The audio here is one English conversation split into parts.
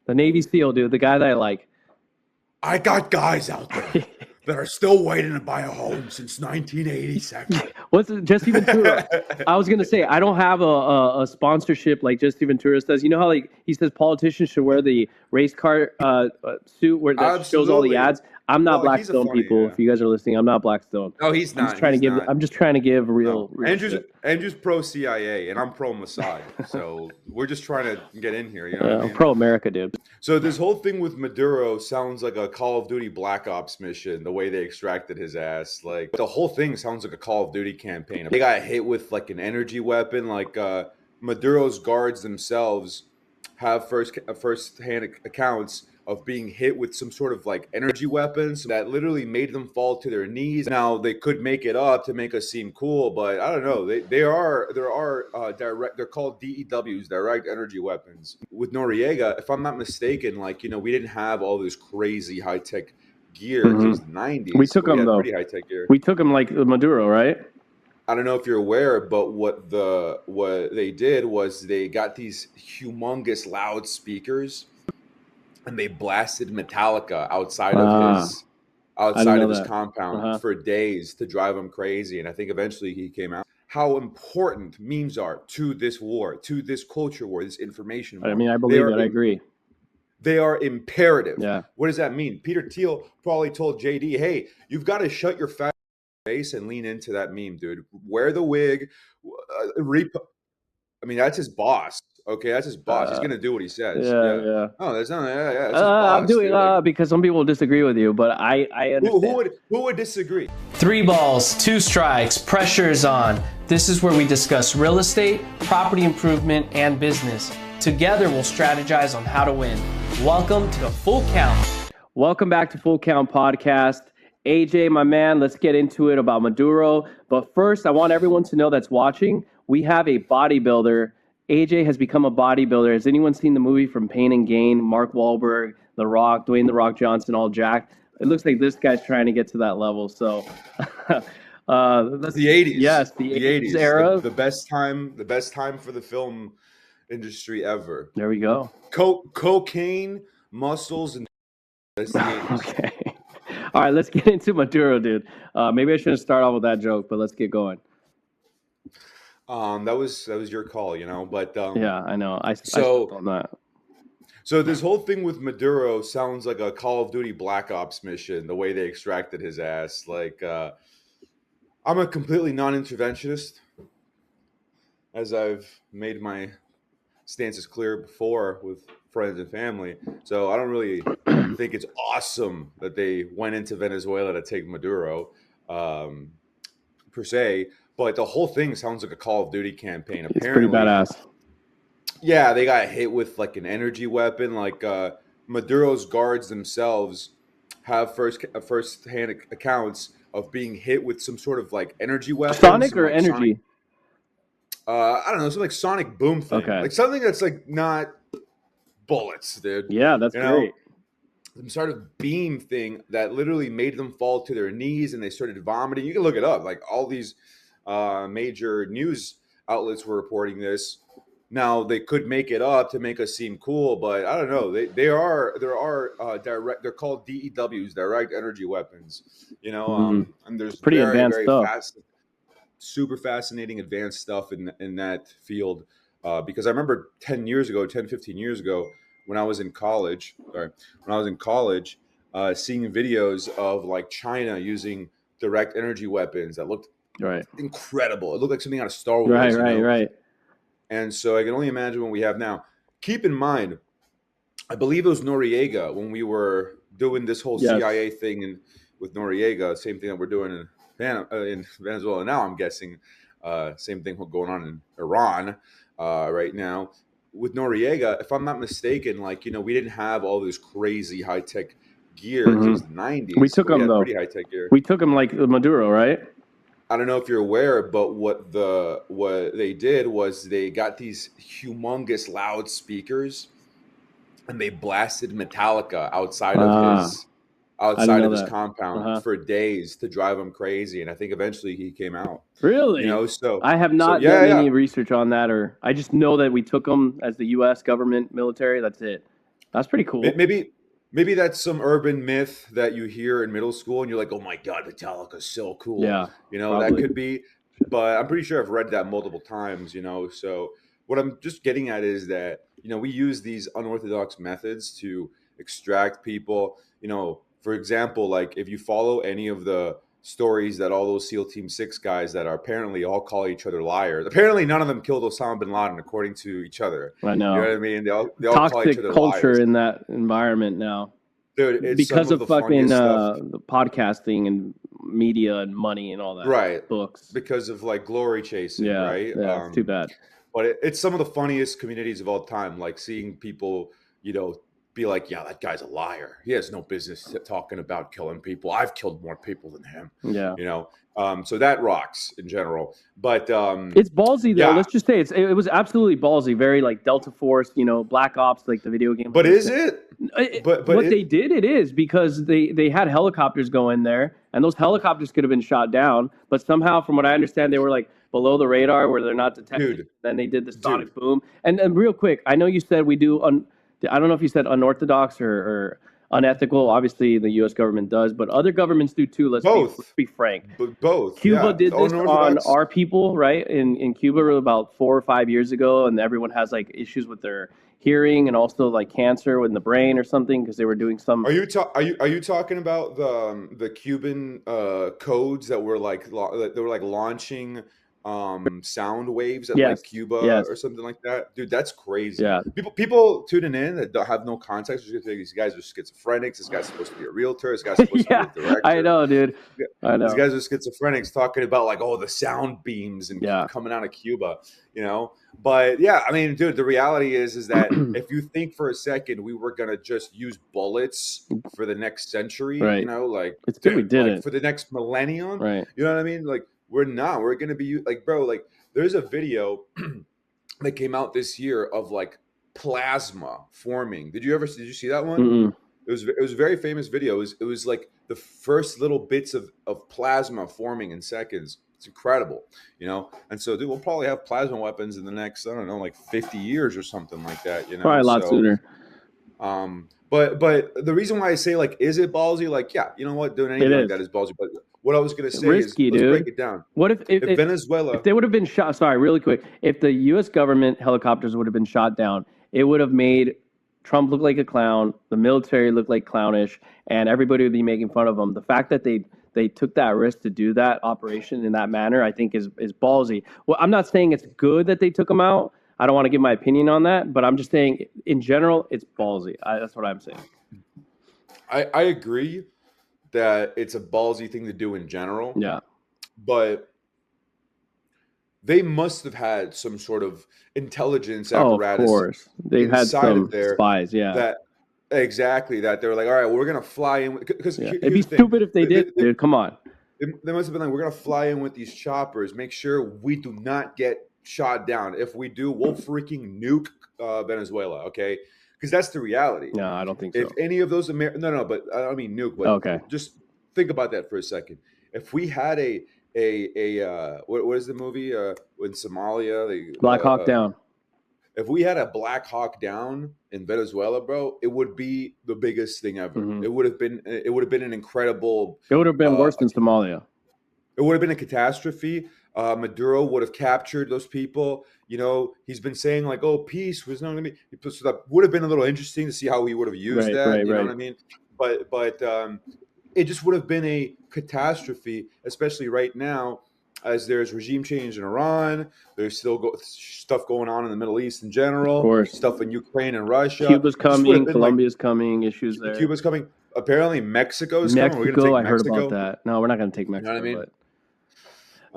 The Navy SEAL, dude. The guy that I like. I got guys out there that are still waiting to buy a home since 1987. What's it, Jesse Ventura? I was gonna say I don't have a sponsorship like Jesse Ventura does. You know how like he says politicians should wear the race car suit where that shows all the Absolutely. ads. I'm not Well, he's a Blackstone, funny, people. yeah. If you guys are listening, I'm not Blackstone. No, he's I'm just not. trying to He's give. not. I'm just trying to give No, real shit. Andrew's pro CIA, and I'm pro Mossad. So we're just trying to get in here. You know what I I'm mean? pro America, dude. So this whole thing with Maduro sounds like a Call of Duty Black Ops mission. The way they extracted his ass, like the whole thing sounds like a Call of Duty campaign. They got hit with like an energy weapon. Like Maduro's guards themselves have first-hand accounts of being hit with some sort of like energy weapons that literally made them fall to their knees. Now they could make it up to make us seem cool, but I don't know. There are direct. They're called DEWs, direct energy weapons. With Noriega, if I'm not mistaken, like we didn't have all this crazy high tech gear because it was the 90s. We took but we him had though. pretty high tech gear. We took him like Maduro, right? I don't know if you're aware, but what they did was they got these humongous loudspeakers and they blasted Metallica outside of his compound for days to drive him crazy. And I think eventually he came out. How important memes are to this war, to this culture war, this information war. I mean, I believe it. I agree. They are imperative. Yeah. What does that mean? Peter Thiel probably told JD, hey, you've got to shut your fat face and lean into that meme, dude. Wear the wig. I mean, that's his boss. Okay, that's his boss. He's gonna do what he says. Yeah. Oh, that's not. Yeah. That's his boss, I'm doing like, because some people will disagree with you, but I understand. Who would disagree? 3 balls, 2 strikes, pressure is on. This is where we discuss real estate, property improvement, and business. Together, we'll strategize on how to win. Welcome to the Full Count. Welcome back to Full Count Podcast. AJ, my man, let's get into it about Maduro. But first, I want everyone to know that's watching, we have a bodybuilder. AJ has become a bodybuilder. Has anyone seen the movie From Pain and Gain? Mark Wahlberg, The Rock, Dwayne The Rock Johnson, all jacked. It looks like this guy's trying to get to that level. So, the 80s. Yes, the 80s era. The best time for the film industry ever. There we go. Cocaine, muscles, and that's the 80s. Okay. All right, let's get into Maduro, dude. Maybe I shouldn't start off with that joke, but let's get going. That was your call, But yeah, I know. I on that. So this whole thing with Maduro sounds like a Call of Duty Black Ops mission. The way they extracted his ass, like I'm a completely non-interventionist, as I've made my stances clear before with friends and family. So I don't really think it's awesome that they went into Venezuela to take Maduro, per se. But the whole thing sounds like a Call of Duty campaign. It's pretty badass. Yeah, they got hit with like an energy weapon. Like Maduro's guards themselves have first-hand accounts of being hit with some sort of like energy weapon. Sonic or energy? I don't know, some like sonic boom thing. Okay. Like something that's like not bullets, dude. Yeah, that's great. Some sort of beam thing that literally made them fall to their knees and they started vomiting. You can look it up. Like all these major news outlets were reporting this. Now they could make it up to make us seem cool, but I don't know. There are direct. They're called DEWs, direct energy weapons. And there's pretty advanced stuff. Super fascinating, advanced stuff in that field. Because I remember 15 years ago, when I was in college, seeing videos of like China using direct energy weapons that looked incredible. It looked like something out of Star Wars. Right. And so I can only imagine what we have now. Keep in mind, I believe it was Noriega when we were doing this whole CIA thing with Noriega, same thing that we're doing in Venezuela now. I'm guessing same thing going on in Iran right now. With Noriega, if I'm not mistaken, like we didn't have all this crazy high tech gear because it was the 90s. We took him though. Pretty high tech gear. We took him like Maduro, right? I don't know if you're aware, but what they did was they got these humongous loudspeakers and they blasted Metallica outside of his compound for days to drive him crazy. And I think eventually he came out. Really? So I have not done any research on that, or I just know that we took them as the U.S. government military. That's it. That's pretty cool. Maybe that's some urban myth that you hear in middle school, and you're like, "Oh my god, Metallica's so cool." Yeah, That probably. could be. But I'm pretty sure I've read that multiple times. So what I'm just getting at is that we use these unorthodox methods to extract people. For example, like if you follow any of the stories that all those SEAL Team 6 guys that are apparently all call each other liars. Apparently, none of them killed Osama bin Laden, according to each other. I You know know. what I mean? They all call each Toxic other culture liars. in that environment now Dude, it's some because of of the fucking funniest stuff. the podcasting and media and money and all that. Right. Books. Because of like glory chasing, Yeah. right? Yeah. It's too bad. But it's some of the funniest communities of all time, like seeing people, be like, yeah, that guy's a liar. He has no business talking about killing people. I've killed more people than him. Yeah. So that rocks in general. But it's ballsy though. yeah. Let's just say it was absolutely ballsy. Very like Delta Force, Black Ops, like the video game. But is it? But what they did, it is because they had helicopters go in there, and those helicopters could have been shot down. But somehow, from what I understand, they were like below the radar where they're not detected. Dude. Then they did the sonic boom. And real quick, I know you said we do. I don't know if you said unorthodox or unethical. Obviously, the U.S. government does, but other governments do too. Let's be frank. Both. Cuba did this on our people, right? In Cuba about 4 or 5 years ago, and everyone has like issues with their hearing and also like cancer in the brain or something because they were doing some. Are you talking about the Cuban codes that were like launching sound waves at like Cuba or something like that? Dude, that's crazy. Yeah. People tuning in that don't have no context are just gonna think these guys are schizophrenics. This guy's supposed to be a realtor. This guy's supposed to be a director. I know, dude. I know. These guys are schizophrenics talking about like, the sound beams and coming out of Cuba, But yeah, I mean, dude, the reality is that if you think for a second we were gonna just use bullets for the next century, right. Like it's good we did it for the next millennium, right? You know what I mean? Like we're not. We're gonna be like, bro. Like there's a video that came out this year of like plasma forming. Did you see that one? Mm-mm. It was a very famous video. It was like the first little bits of plasma forming in seconds. It's incredible, And so, dude, we'll probably have plasma weapons in the next, I don't know, like 50 years or something like that, Probably a lot sooner. But the reason why I say like, is it ballsy? Like, yeah, you know what, doing anything like that is ballsy. But what I was gonna say risky, is, let's dude. break it down. What if Venezuela? If they would have been shot? Sorry, really quick. If the U.S. government helicopters would have been shot down, it would have made Trump look like a clown, the military look like clownish, and everybody would be making fun of him. The fact that they took that risk to do that operation in that manner, I think is ballsy. Well, I'm not saying it's good that they took him out. I don't want to give my opinion on that, but I'm just saying in general, it's ballsy. That's what I'm saying. I agree that it's a ballsy thing to do in general. Yeah. But they must have had some sort of intelligence apparatus. Of course. They had some spies, yeah. That they were like, all right, we're going to fly in. Because it'd be stupid if they did, dude. Come on. They must have been like, we're going to fly in with these choppers, make sure we do not get shot down. If we do, we'll freaking nuke Venezuela, okay? Because that's the reality. No, I don't think so. If any of those no, but I don't mean nuke. But okay. Just think about that for a second. If we had what is the movie in Somalia? Black Hawk Down. If we had a Black Hawk Down in Venezuela, bro, it would be the biggest thing ever. Mm-hmm. It would have been an incredible. It would have been worse than Somalia. It would have been a catastrophe. Maduro would have captured those people. He's been saying like, "Oh, peace was not going to be." So that would have been a little interesting to see how he would have used that. Right, you know what I mean? But it just would have been a catastrophe, especially right now, as there's regime change in Iran. There's still stuff going on in the Middle East in general. Of course. Stuff in Ukraine and Russia. Cuba's coming. Colombia's coming. Issues there. Cuba's coming. Apparently, Mexico's coming. We're Mexico, I heard about that. No, we're not going to take Mexico. You know what I mean?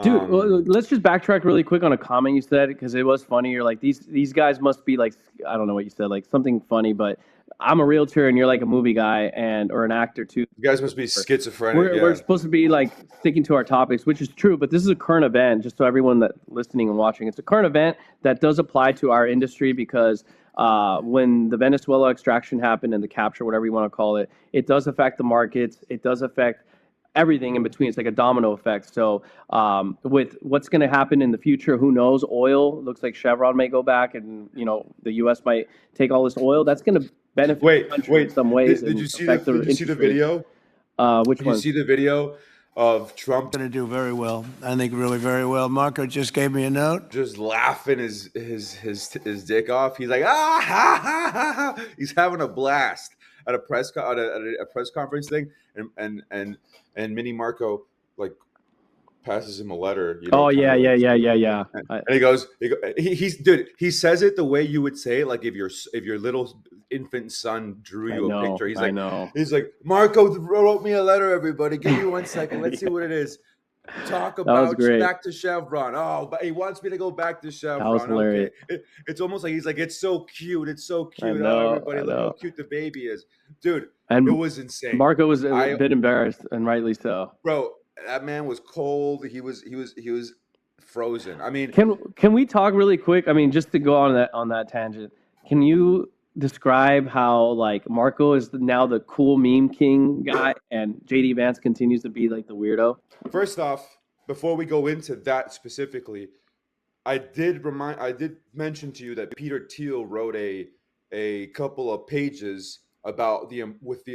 Dude, well, let's just backtrack really quick on a comment you said because it was funny. You're like, these guys must be like, I don't know what you said, like something funny, but I'm a realtor and you're like a movie guy or an actor too. You guys must be schizophrenic. We're supposed to be like sticking to our topics, which is true, but this is a current event, just so everyone that listening and watching, it's a current event that does apply to our industry because when the Venezuela extraction happened and the capture, whatever you want to call it, it does affect the markets. It does affect everything in between. It's like a domino effect. So with what's going to happen in the future, who knows? Oil looks like Chevron may go back and the U.S. might take all this oil. That's going to benefit the Wait, country in wait. some ways Did and you see affect the did you see the interest rates. video? Which Did you one? see the video of Trump Going to do very well. I think really very well. Marco just gave me a note. just laughing his dick off? He's like, ah ha ha ha ha. He's having a blast at a press conference thing, and Mini Marco like passes him a letter. Oh kinda yeah, like, yeah. and he says it the way you would say it, like if your little infant son drew you a picture. I know. He's like, Marco wrote me a letter, everybody. Give me 1 second. Let's see what it is. Talk was about great. back to Chevron. Oh, but he wants me to go back to Chevron. was hilarious. Okay. It's almost like he's like, it's so cute. It's so I cute. know, Oh, everybody, I look know. how cute the baby is. Dude, And it was insane. Marco was a bit embarrassed, and rightly so. Bro, that man was cold. He was frozen. I mean, Can we talk really quick? I mean, just to go on that tangent, can you describe how like Marco is now the cool meme king guy, and JD Vance continues to be like the weirdo? first off, before we go into that specifically, I did mention to you that Peter Thiel wrote a couple of pages about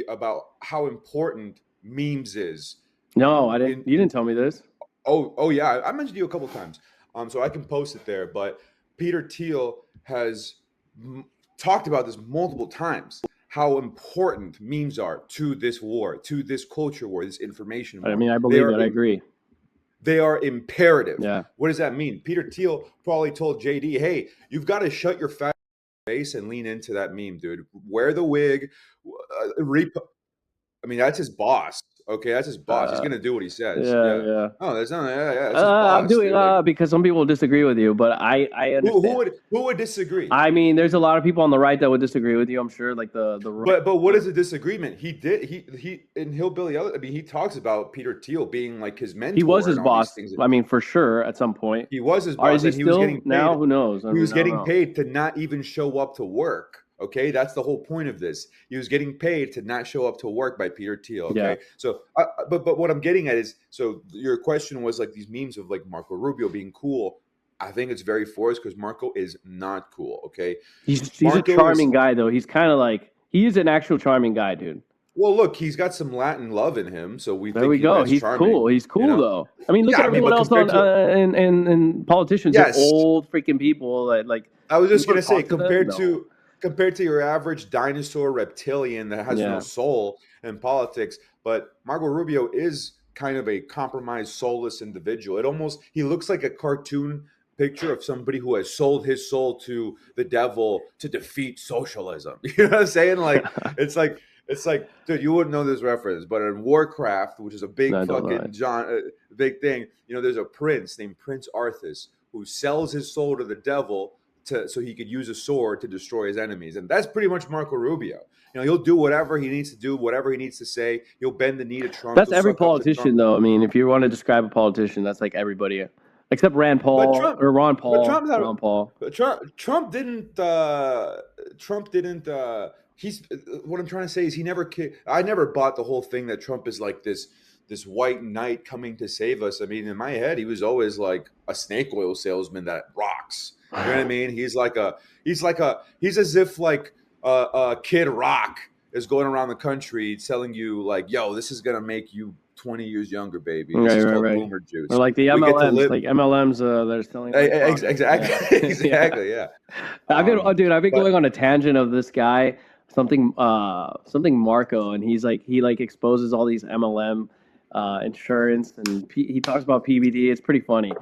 about how important memes is. No, I didn't. You didn't tell me this. Oh yeah, I mentioned to you a couple of times, so I can post it there. But Peter Thiel has talked about this multiple times, how important memes are to this war, to this culture war, this information war. I mean, I believe that. I agree. They are imperative. Yeah. What does that mean? Peter Thiel probably told JD, hey, you've got to shut your fat face and lean into that meme, dude. Wear the wig. I mean, that's his boss. Okay, that's his boss. He's gonna do what he says. Yeah. Oh, that's not. Yeah. That's his boss, I'm doing dude. because some people disagree with you, but I understand. Who would disagree? I mean, there's a lot of people on the right that would disagree with you. I'm sure, like the But what is the disagreement? He in Hillbilly. I mean, he talks about Peter Thiel being like his mentor. He was his and all boss. these things. I mean, for sure, at some point. He was his Or boss. is he and he still was getting paid. now? Who knows? He was getting paid to not even show up to work. Okay, that's the whole point of this. He was getting paid to not show up to work by Peter Thiel. Okay, Yeah. so but what I'm getting at is, so your question was like these memes of like Marco Rubio being cool. I think it's very forced because Marco is not cool. Okay, He's Marco a charming guy though. He's kind of like he is an actual charming guy, dude. Well, look, he's got some Latin love in him, so There we go. He's charming, cool. He's cool you know? though. I mean, look Yeah, at I mean, everyone but else on compared and politicians. Yes. They're old freaking people that like. I was just people gonna say talk to them? compared to your average dinosaur reptilian that has no soul in politics, but Marco Rubio is kind of a compromised, soulless individual. He looks like a cartoon picture of somebody who has sold his soul to the devil to defeat socialism. You know what I'm saying? Like it's like, dude, you wouldn't know this reference, but in Warcraft, which is a big big thing, you know, there's a prince named Prince Arthas who sells his soul to the devil so he could use a sword to destroy his enemies. And that's pretty much Marco Rubio. You know, he'll do whatever he needs to do, whatever he needs to say. He'll bend the knee to Trump. That's every politician, though. I mean, if you want to describe a politician, that's like everybody, except Rand Paul or Ron Paul. Ron Paul. Trump didn't. He's what I'm trying to say is I never bought the whole thing that Trump is like this white knight coming to save us. I mean, in my head, he was always like a snake oil salesman that rocks. You know what I mean? He's as if like Kid Rock is going around the country telling you like, yo, this is gonna make you 20 years younger, baby. This is called boomer juice. Or like the MLMs, they're selling. Exactly. Yeah. I've been going on a tangent of this guy, something Marco, and he exposes all these MLM insurance, and he talks about PBD. It's pretty funny.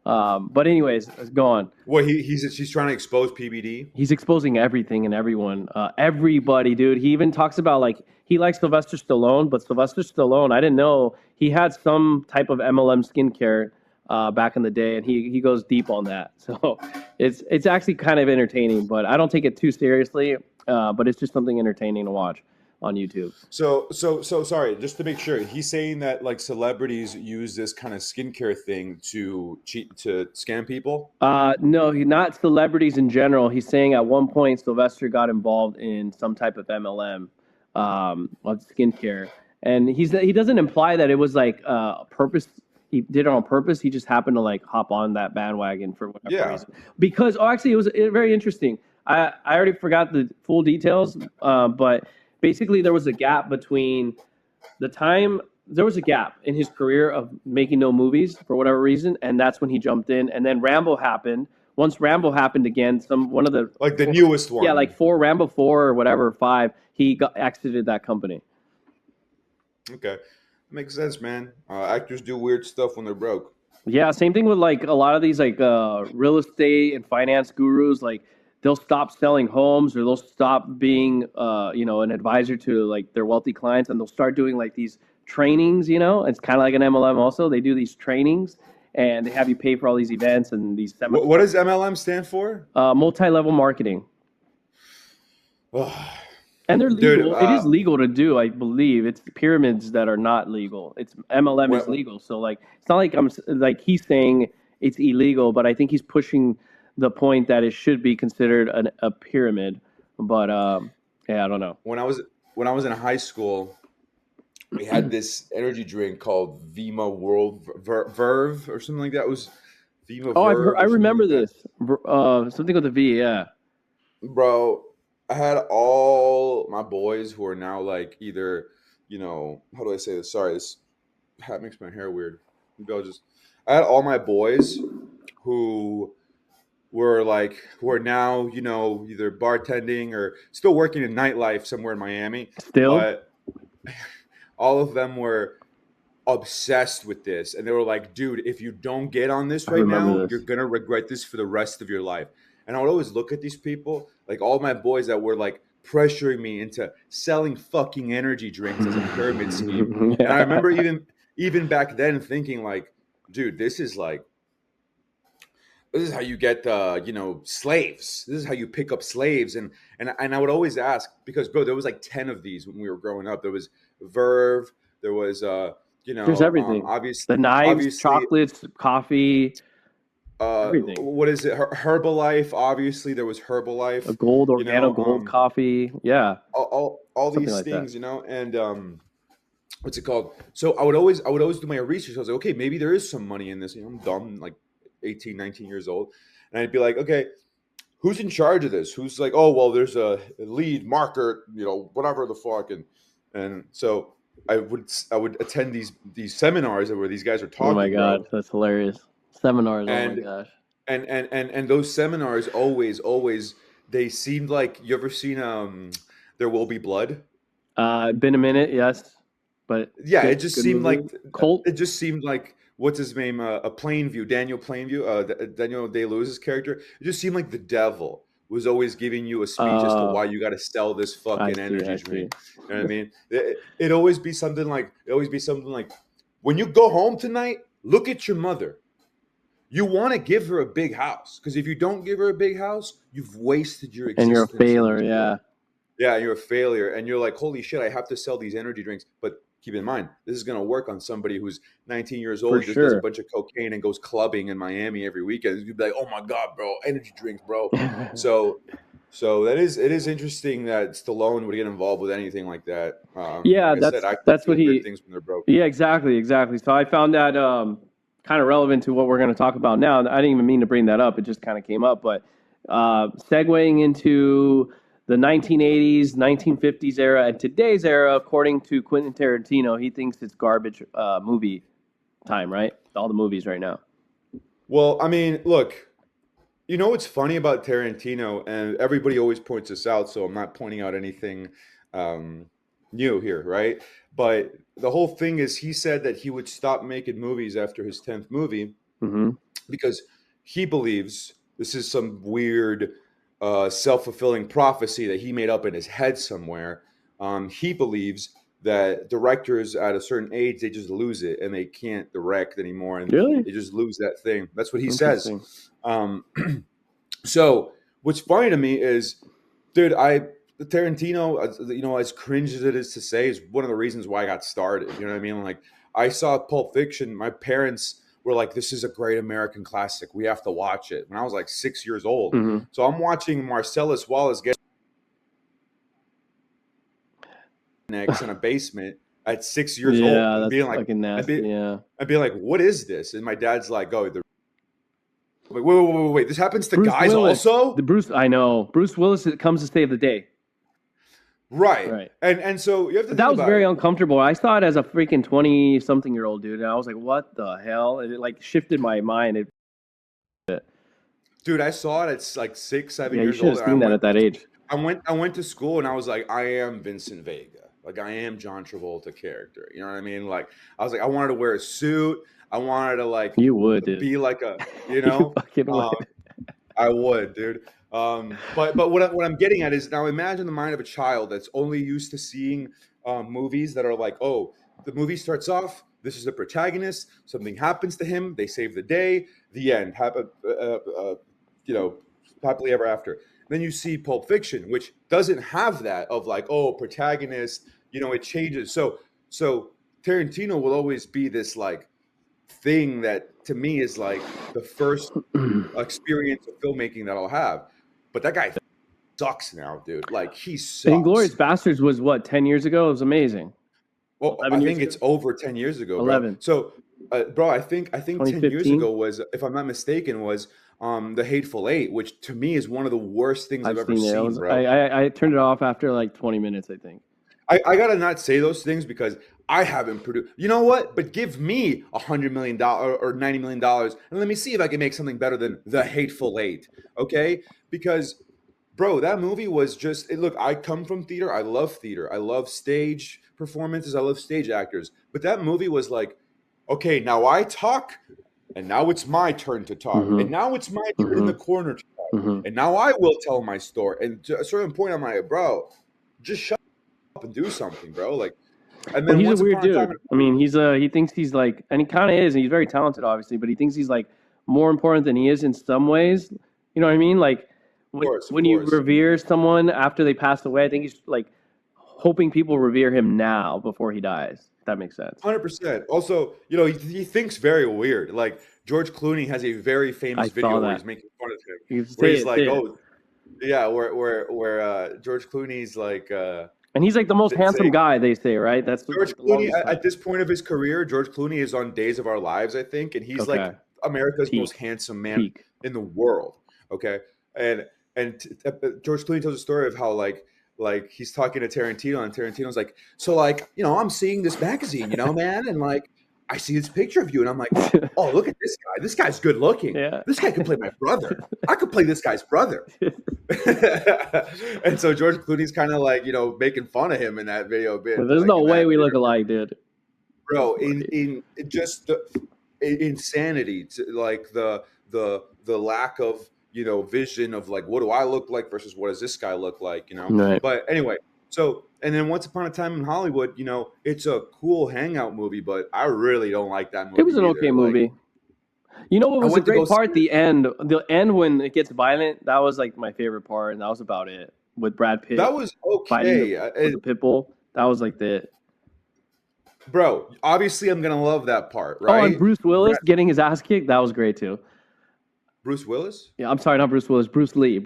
But anyways, go on. Well, he's trying to expose PBD. He's exposing everything and everyone, everybody, dude. He even talks about like he likes Sylvester Stallone, but Sylvester Stallone, I didn't know he had some type of MLM skincare back in the day, and he goes deep on that. So it's actually kind of entertaining, but I don't take it too seriously. But it's just something entertaining to watch on YouTube. So sorry, just to make sure, he's saying that like celebrities use this kind of skincare thing to scam people? No, not celebrities in general. He's saying at one point Sylvester got involved in some type of MLM of skincare, and he doesn't imply that it was like purpose. He did it on purpose. He just happened to like hop on that bandwagon for whatever reason. Because actually, it was very interesting. I already forgot the full details, but basically there was a gap between the time there was a gap in his career of making no movies for whatever reason, and that's when he jumped in. And then Rambo happened. Once Rambo happened again, one of the Like the newest one. yeah, like Rambo 4 or whatever 5, he exited that company. Okay, makes sense, man. Actors do weird stuff when they're broke. Yeah, same thing with like a lot of these like real estate and finance gurus. Like they'll stop selling homes or they'll stop being an advisor to like their wealthy clients, and they'll start doing like these trainings. It's kind of like an MLM. Also, they do these trainings and they have you pay for all these events and these seminars. What does MLM stand for? Multi-level marketing. And they're legal. Dude, it is legal to do, I believe. It's pyramids that are not legal. It's MLM is legal. So like, it's not like I'm like he's saying it's illegal, but I think he's pushing the point that it should be considered a pyramid. But yeah, I don't know. When I was in high school, we had this energy drink called Vima World Verve or something like that. It was Vima. Oh, I remember this. Something with a V. Yeah. Bro, I had all my boys who are now like either, how do I say this? Sorry, this hat makes my hair weird. Maybe I had all my boys who are now, either bartending or still working in nightlife somewhere in Miami. Still? But all of them were obsessed with this. And they were like, dude, if you don't get on this right now, you're going to regret this for the rest of your life. And I would always look at these people, like all my boys that were like pressuring me into selling fucking energy drinks as a pyramid scheme. Yeah. And I remember even back then thinking like, dude, this is how you get slaves. This is how you pick up slaves. And I would always ask, because bro, there was like 10 of these when we were growing up. There was Verve, there was there's everything. Obviously the knives, chocolates, coffee. Everything. What is it? Herbalife. Obviously, there was Herbalife. A gold, gold coffee. Yeah. All these like things, and what's it called? So I would always do my research. I was like, okay, maybe there is some money in this. I'm dumb, like 18, 19 years old, and I'd be like, okay, who's in charge of this? Who's like, oh well, there's a lead marker, whatever the fuck, and so I would attend these seminars where these guys are talking. Oh my god, that's hilarious. Seminars, and, oh my gosh. And those seminars always they seemed like, you ever seen There Will Be Blood? Been a minute, yes. But yeah, it just seemed movie. like Colt. It just seemed like, what's his name? Daniel Plainview, Daniel Day-Lewis's character. It just seemed like the devil was always giving you a speech as to why you got to sell this fucking energy drink. You know what I mean? It'd always be something like, when you go home tonight, look at your mother. You want to give her a big house, because if you don't give her a big house, you've wasted your existence. And you're a failure, yeah. Yeah, you're a failure. And you're like, holy shit, I have to sell these energy drinks. But keep in mind, this is going to work on somebody who's 19 years old, just does a bunch of cocaine and goes clubbing in Miami every weekend. You'd be like, oh my God, bro, energy drinks, bro. So it is interesting that Stallone would get involved with anything like that. Yeah, that's what he. Things when they're broke. Yeah, exactly. So I found that kind of relevant to what we're going to talk about now. I didn't even mean to bring that up; it just kind of came up. But segueing into the 1980s, 1950s era, and today's era, according to Quentin Tarantino, he thinks it's garbage movie time, right? All the movies right now. Well, I mean, look. What's funny about Tarantino, and everybody always points this out, so I'm not pointing out anything new here, right? But the whole thing is, he said that he would stop making movies after his 10th movie because he believes this is some weird self-fulfilling prophecy that he made up in his head somewhere. He believes that directors at a certain age, they just lose it and they can't direct anymore, and really? They just lose that thing. That's what he says. So what's funny to me is, dude, Tarantino, as cringe as it is to say, is one of the reasons why I got started. You know what I mean? Like, I saw Pulp Fiction. My parents were like, this is a great American classic. We have to watch it. When I was like 6 years old. So I'm watching Marcellus Wallace get next in a basement at 6 years old. Yeah, that's fucking nasty. I'd be like, what is this? And my dad's like, oh, Wait. This happens to guys Willis, also? I know. Bruce Willis comes to save the day. Right. And so you have to think that was about very it. uncomfortable. I saw it as a freaking 20-something-year-old dude, and I was like, what the hell? And it like shifted my mind. Dude, I saw it at like 6, 7 Yeah, you years should old. have seen that at that age. I went to school and I was like, I am Vincent Vega. Like I am John Travolta character. You know what I mean? Like I was like, I wanted to wear a suit. I wanted to like You would, dude. be like a, you know, You fucking would. I would, dude. But what I'm getting at is now imagine the mind of a child that's only used to seeing movies that are like, oh, the movie starts off. This is the protagonist. Something happens to him. They save the day. The end. You know, happily ever after. Then you see Pulp Fiction, which doesn't have that of like, oh, protagonist. You know, it changes. So Tarantino will always be this like thing that to me is like the first experience of filmmaking that I'll have. But that guy sucks now, dude. Like he sucks. Inglourious Bastards was what, 10 years ago? It was amazing. Well, I think it's over 10 years ago, bro. 11. So, bro, I think 10 years 2015? ago was, if I'm not mistaken, was The Hateful Eight, which to me is one of the worst things I've ever seen, bro. I turned it off after like 20 minutes, I think. I gotta not say those things because I haven't produced. You know what? But give me $100 million or $90 million, and let me see if I can make something better than The Hateful Eight. Okay? Because, bro, that movie was just. Look, I come from theater. I love theater. I love stage performances. I love stage actors. But that movie was like, okay, now I talk, and now it's my turn to talk, and now it's my turn in the corner to talk, and now I will tell my story. And to a certain point, I'm like, bro, just shut up and do something, bro. Like, and then he's a weird dude. I mean, he thinks he's like, and he kind of is, and he's very talented, obviously, but he thinks he's like more important than he is in some ways. You know what I mean? Like when you revere someone after they pass away, I think he's like hoping people revere him now before he dies. If that makes sense. 100%. Also, you know, he thinks very weird. Like George Clooney has a very famous video where he's making fun of him. Where he's like, oh, yeah, where George Clooney's like. And he's like the most handsome guy, they say, right? That's George Clooney at this point of his career. George Clooney is on Days of Our Lives, I think, and he's like America's most handsome man in the world. Okay, and George Clooney tells a story of how like he's talking to Tarantino, and Tarantino's like, so like, you know, I'm seeing this magazine, you know, man, and like I see this picture of you, and I'm like, oh, look at this guy. This guy's good looking. Yeah. This guy could play my brother. I could play this guy's brother. And so George Clooney's kind of like, you know, making fun of him in that video a bit. There's like, no way we look alike, dude. Bro, in just the insanity, to like the lack of, you know, vision of like, what do I look like versus what does this guy look like, you know? Right. But anyway, so, and then Once Upon a Time in Hollywood, you know, it's a cool hangout movie, but I really don't like that movie. It was an okay movie. You know what was a great part? The end when it gets violent, that was like my favorite part, and that was about it. With Brad Pitt. That was okay. Fighting the pit bull. That was like the... Bro, obviously I'm going to love that part, right? Oh, and Bruce Willis getting his ass kicked, that was great too. Bruce Willis? Yeah, I'm sorry, not Bruce Willis. Bruce Lee.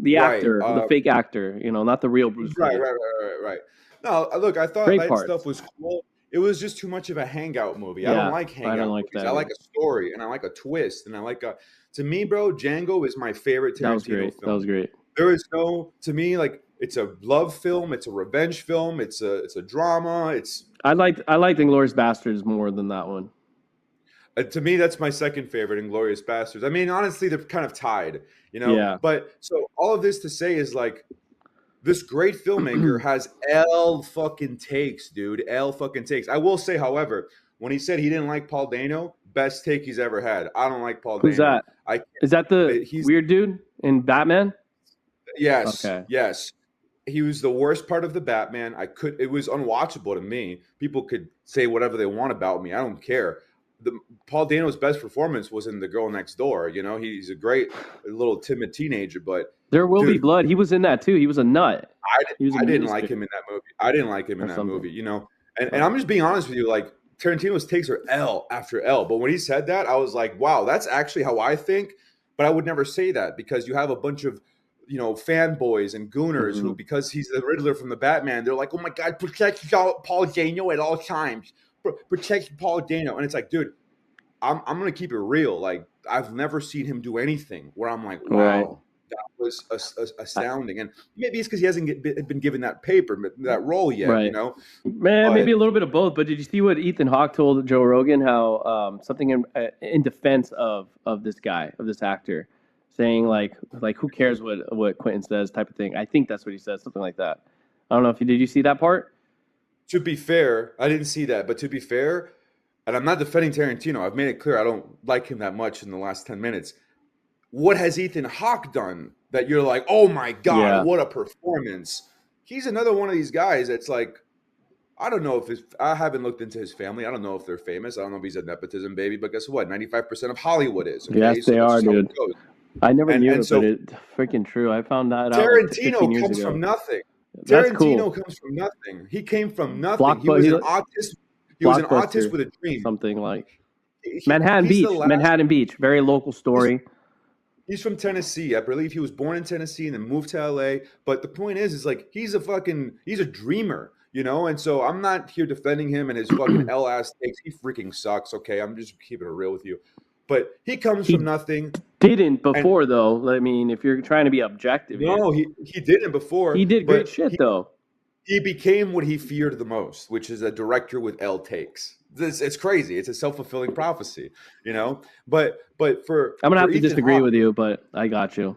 The actor, the fake actor, you know, not the real Bruce Lee. Right. No, look, I thought that stuff was cool. It was just too much of a hangout movie. Yeah, I don't like hangout movies. I like a story, and I like a twist, and I like a... To me, bro, Django is my favorite Tarantino film. That was great. There is no... To me, like, it's a love film. It's a revenge film. It's a drama. It's... I liked Inglourious Bastards more than that one. To me, that's my second favorite, Inglourious Bastards. I mean, honestly, they're kind of tied, you know? Yeah. But so all of this to say is like, this great filmmaker has L fucking takes, dude. L fucking takes. I will say, however, when he said he didn't like Paul Dano, best take he's ever had. I don't like Paul Dano. Who's that? Is that the weird dude in Batman? Yes. Okay. Yes. He was the worst part of the Batman. It was unwatchable to me. People could say whatever they want about me. I don't care. Paul Dano's best performance was in The Girl Next Door. You know, he's a great little timid teenager, but There Will Be Blood. He was in that too. He was a nut. I didn't like him in that movie. I didn't like him in that movie, you know. And I'm just being honest with you, like Tarantino's takes are L after L. But when he said that, I was like, wow, that's actually how I think. But I would never say that because you have a bunch of, you know, fanboys and gooners who, because he's the Riddler from the Batman, they're like, oh my God, protect Paul Dano at all times. Protect Paul Dano. And it's like, dude, I'm gonna keep it real. Like I've never seen him do anything where I'm like, Right. wow, that was astounding. And maybe it's because he hasn't been given that role yet, Right. you know. Man, But maybe a little bit of both. But did you see what Ethan Hawke told Joe Rogan? How something in defense of this guy, of this actor, saying like who cares what Quentin says, type of thing. I think that's what he said, something like that. I don't know if did you see that part? to be fair, I didn't see that. But to be fair, and I'm not defending Tarantino. I've made it clear I don't like him that much in the last 10 minutes. What has Ethan Hawke done that you're like, oh my God, Yeah. what a performance? He's another one of these guys that's like, I don't know if I haven't looked into his family. I don't know if they're famous. I don't know if he's a nepotism baby, but guess what? 95% of Hollywood is. Okay? Yes, So they that's are, just how it dude. goes. I never knew And it, so but it's freaking true. I found that out like Tarantino 15 years comes ago. from nothing. That's Tarantino cool. comes from nothing. He came from nothing. He was an autist. He was an Blockbuster, autist with a dream. something like He's Manhattan Beach, very local story. He's from Tennessee. I believe he was born in Tennessee and then moved to LA. But the point is like he's a dreamer, you know? And so I'm not here defending him and his fucking L-ass takes. He freaking sucks, okay? I'm just keeping it real with you. But he comes from nothing. Didn't before, though. I mean, if you're trying to be objective. No, he didn't before. He did great shit, though. He became what he feared the most, which is a director with L takes. It's crazy. It's a self-fulfilling prophecy, you know? But for I'm going to have to Ethan disagree Hawke, with you, but I got you.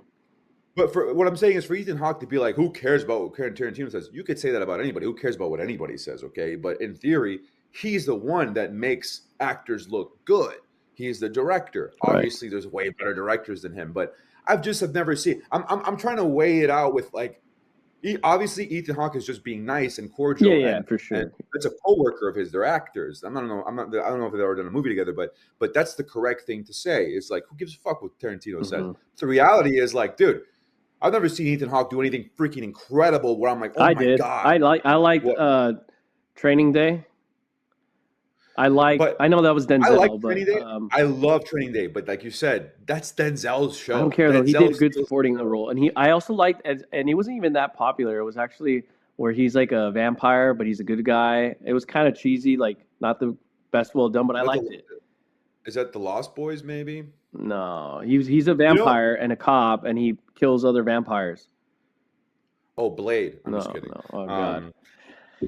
But for what I'm saying is for Ethan Hawke to be like, who cares about what Tarantino says? You could say that about anybody. Who cares about what anybody says, okay? But in theory, he's the one that makes actors look good. He's the director. Right. Obviously, there's way better directors than him, but have never seen. I'm trying to weigh it out with like, obviously Ethan Hawke is just being nice and cordial. Yeah, and, for sure. And it's a coworker of his. They're actors. I don't know if they've ever done a movie together, but that's the correct thing to say. It's like, who gives a fuck what Tarantino says? The reality is like, dude, I've never seen Ethan Hawke do anything freaking incredible where I'm like, oh my God. I liked Training Day. I know that was Denzel. I like Training Day. I love Training Day, but like you said, that's Denzel's show. I don't care though. He did good supporting the role, and I also liked, and he wasn't even that popular. It was actually where he's like a vampire, but he's a good guy. It was kind of cheesy, like not the best well done, but I liked it. Is that The Lost Boys? Maybe. No, he's a vampire and a cop, and he kills other vampires. Oh, Blade. I'm just kidding. No. Oh God.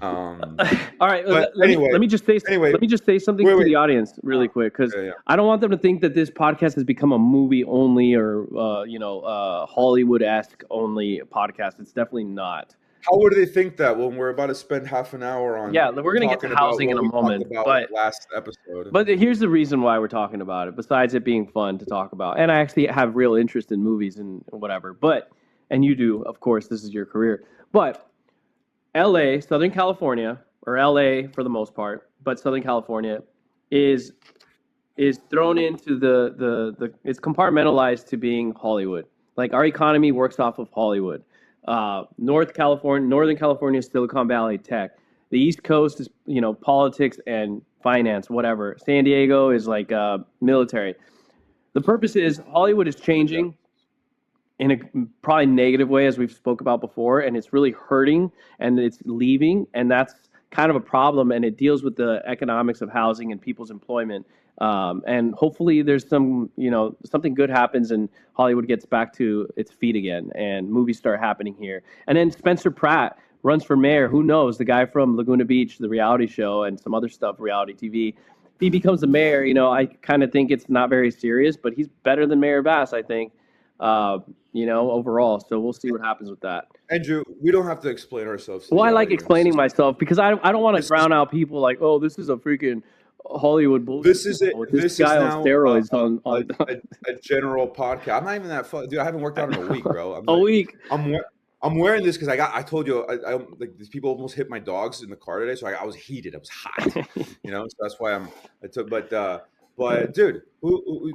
All right. Anyway, let me just say something to the audience really quick, because I don't want them to think that this podcast has become a movie only or Hollywood-esque only podcast. It's definitely not. How would they think that when we're about to spend half an hour on? Yeah, we're gonna get to housing in a moment. But last episode. But here's the reason why we're talking about it. Besides it being fun to talk about, and I actually have real interest in movies and whatever. And you do, of course. This is your career. But L.A., Southern California, or L.A. for the most part, but Southern California is thrown into the it's compartmentalized to being Hollywood. Like our economy works off of Hollywood. Northern California is Silicon Valley tech. The East Coast is, politics and finance, whatever. San Diego is like military. The purpose is Hollywood is changing in a probably negative way, as we've spoke about before, and it's really hurting and it's leaving, and that's kind of a problem, and it deals with the economics of housing and people's employment. And hopefully there's something good happens and Hollywood gets back to its feet again and movies start happening here. And then Spencer Pratt runs for mayor. Who knows? The guy from Laguna Beach, the reality show, and some other stuff, reality TV. If he becomes the mayor, I kind of think it's not very serious, but he's better than Mayor Bass, I think, overall. So we'll see what happens with that. Andrew, we don't have to explain ourselves. Well, I like explaining myself because I don't want to drown out people like, oh, this is a freaking Hollywood bullshit. This is it. This guy on steroids on a general podcast. I'm not even that fun, dude. I haven't worked out in a week, bro. Week. I'm wearing this because I told you I like these people almost hit my dogs in the car today, so I was heated. I was hot, so that's why But dude, you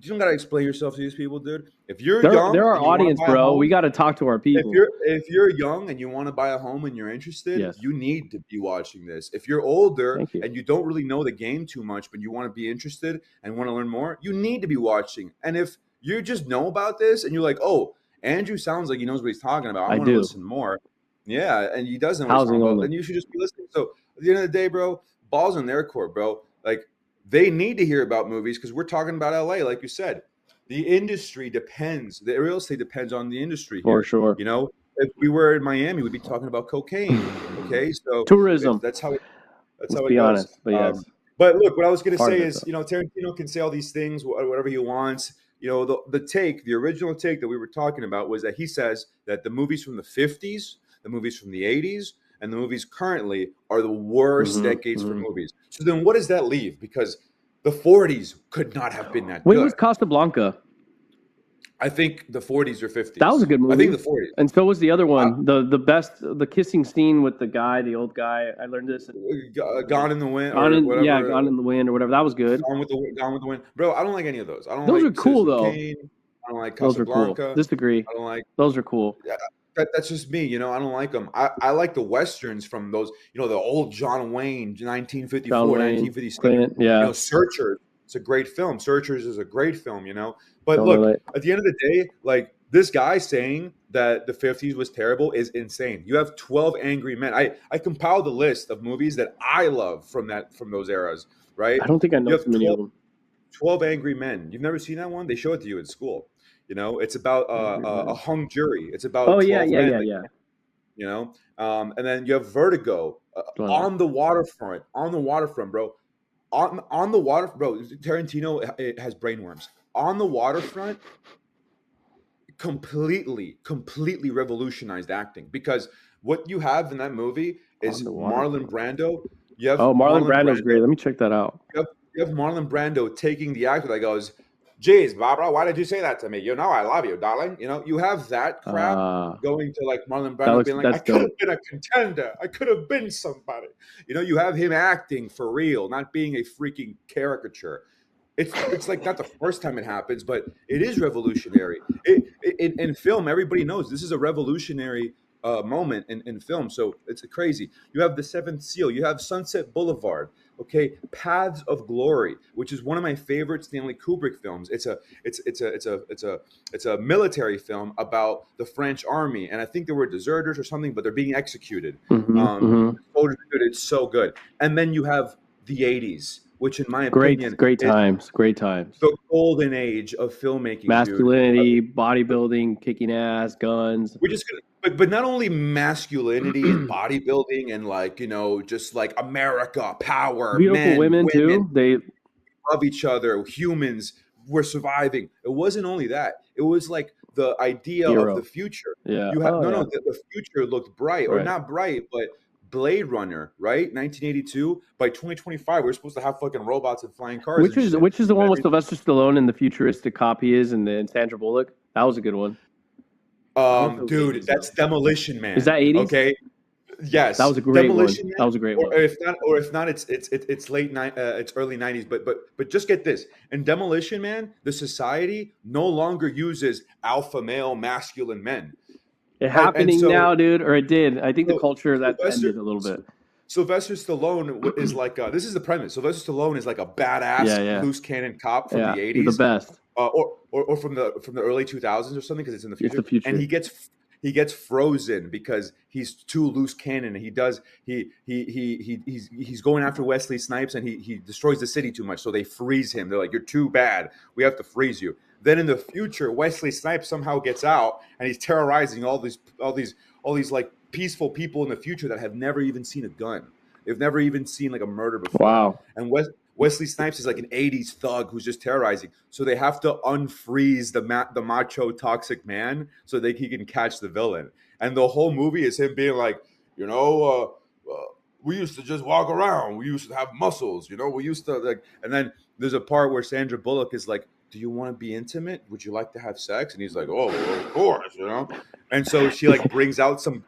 don't gotta explain yourself to these people, dude. If you're young, they're our audience, bro. We got to talk to our people. If you're young and you want to buy a home and you're interested, yes, you need to be watching this. If you're older and you don't really know the game too much, but you want to be interested and want to learn more, you need to be watching. And if you just know about this and you're like, oh, Andrew sounds like he knows what he's talking about, I want to listen more. Yeah, and he doesn't know what he's talking about, then you should just be listening. So at the end of the day, bro, balls in their court, bro. Like, they need to hear about movies because we're talking about LA, like you said. The industry depends. The real estate depends on the industry For here. sure. You know, if we were in Miami, we'd be talking about cocaine. Okay, so Tourism. that's how Let's it be goes. honest. But yes, But look, what I was going to part of say it is, though. you know, Tarantino can say all these things, whatever he wants. You know, the original take that we were talking about was that he says that the movies from the 50s, the movies from the 80s, and the movies currently are the worst decades for movies. So then what does that leave? Because the 40s could not have been that When was good. Casablanca? I think the 40s or 50s. That was a good movie. I think the 40s. And so was the other one. The kissing scene with the guy, the old guy. I learned this. Gone in the Wind Gone or in, whatever. yeah, Gone in the Wind or whatever. That was good. Gone with the Wind. Bro, I don't like any of those. I don't Those like are cool Citizen though. Kane. I don't like Those are cool. Casablanca. Disagree. I don't like. Those are cool. Yeah, that's just me. You know, I don't like them. I like the westerns from those. You know, the old John Wayne, 1954, John Wayne, 1957. Clint, yeah. You know, Searchers. It's a great film. Searchers is a great film. You know, but Don't look, relate. at the end of the day, like this guy saying that the 50s was terrible is insane. You have 12 Angry Men. I compiled a list of movies that I love from those eras, right? I don't think I You know have too many of them. 12 Angry Men. You've never seen that one? They show it to you in school. You know, it's about a hung jury. It's about 12 men. Yeah. You know, and then you have Vertigo on the waterfront, bro. On the water, bro. Tarantino it has brainworms on the waterfront. Completely revolutionized acting because what you have in that movie is Marlon Brando. You have Marlon Brando's great. Let me check that out. You have Marlon Brando taking the actor that goes, "Geez, Barbara, why did you say that to me? You know I love you, darling." You know, you have that crap going to like Marlon Brando being like, "I could have been a contender. I could have been somebody." You know, you have him acting for real, not being a freaking caricature. It's like not the first time it happens, but it is revolutionary. In film, everybody knows this is a revolutionary moment in film. So it's crazy. You have The Seventh Seal. You have Sunset Boulevard. Okay, Paths of Glory, which is one of my favorite Stanley Kubrick films. It's a military film about the French army, and I think there were deserters or something, but they're being executed. It's so good. And then you have the 80s. Which, in my opinion, great times. The golden age of filmmaking, masculinity, bodybuilding, kicking ass, guns. We're just gonna, but not only masculinity and bodybuilding and like just like America, power, beautiful women too. They love each other. Humans were surviving. It wasn't only that. It was like the idea of the future. Yeah. You have the future looked bright, or not bright, but Blade Runner, right? 1982. By 2025, we're supposed to have fucking robots and flying cars. Which is the one with Sylvester Stallone and the futuristic copy is, and then Sandra Bullock. That was a good one. Dude, that's Demolition Man. Is that 80s? Okay. Yes, that was a great Demolition one. Man, that was a great one. Or if not, it's it's early 90s. But just get this: in Demolition Man, the society no longer uses alpha male masculine men. It's happening now, dude, or it did. I think the culture that ended a little bit. Sylvester Stallone is like this is the premise. Sylvester Stallone is like a badass loose cannon cop from the 80s, the best, or from the early 2000s or something, because it's in the future. It's the future. And he gets frozen because he's too loose cannon. And he's going after Wesley Snipes, and he destroys the city too much, so they freeze him. They're like, "You're too bad. We have to freeze you." Then in the future, Wesley Snipes somehow gets out, and he's terrorizing all these like peaceful people in the future that have never even seen a gun. They've never even seen like a murder before. Wow. And Wesley Snipes is like an 80s thug who's just terrorizing. So they have to unfreeze the macho toxic man so he can catch the villain. And the whole movie is him being like, we used to just walk around. We used to have muscles, we used to like. And then there's a part where Sandra Bullock is like, "Do you want to be intimate? Would you like to have sex?" And he's like, "Oh, well, of course, And so she like brings out some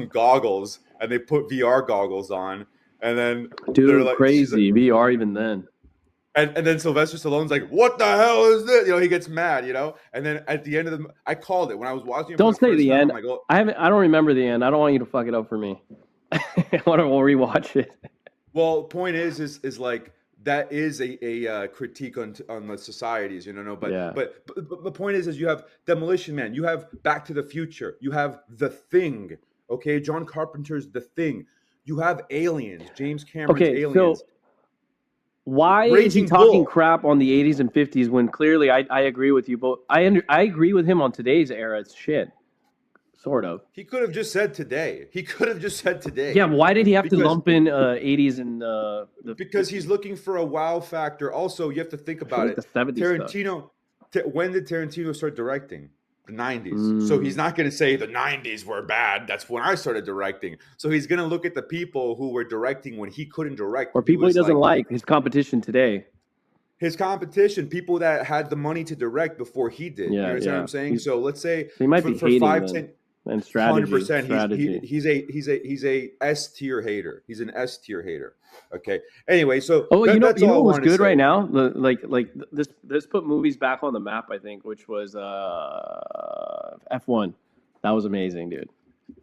goggles, and they put VR goggles on, and then dude, like, crazy like, VR even then. And then Sylvester Stallone's like, "What the hell is this?" He gets mad, And then at the end of I called it when I was watching it. Don't say the end. Like, oh. I don't remember the end. I don't want you to fuck it up for me. I want to rewatch it. Well, point is like. That is a critique on the societies, But the point is you have Demolition Man, you have Back to the Future, you have The Thing, okay? John Carpenter's The Thing, you have Aliens, James Cameron's Aliens. Why is he Raging talking Bull. crap on the 80s and 50s when clearly I agree with you, but I agree with him on today's era. It's shit, sort of. He could have just said today. Yeah, why did he have to Because lump in 80s and because he's looking for a wow factor. Also, you have to think about like it. the 70s stuff. Tarantino, when did Tarantino start directing? The 90s. So he's not going to say the 90s were bad. That's when I started directing. So he's going to look at the people who were directing when he couldn't direct. Or people he doesn't like, his competition today. His competition, people that had the money to direct before he did. Yeah, You understand what I'm saying? So let's say he might be hating 5, them. 10, And strategy. 100%. He's a S tier hater. He's an S tier hater. Okay. Anyway, so you know what was good right now? Like this put movies back on the map. I think, which was F1. That was amazing, dude.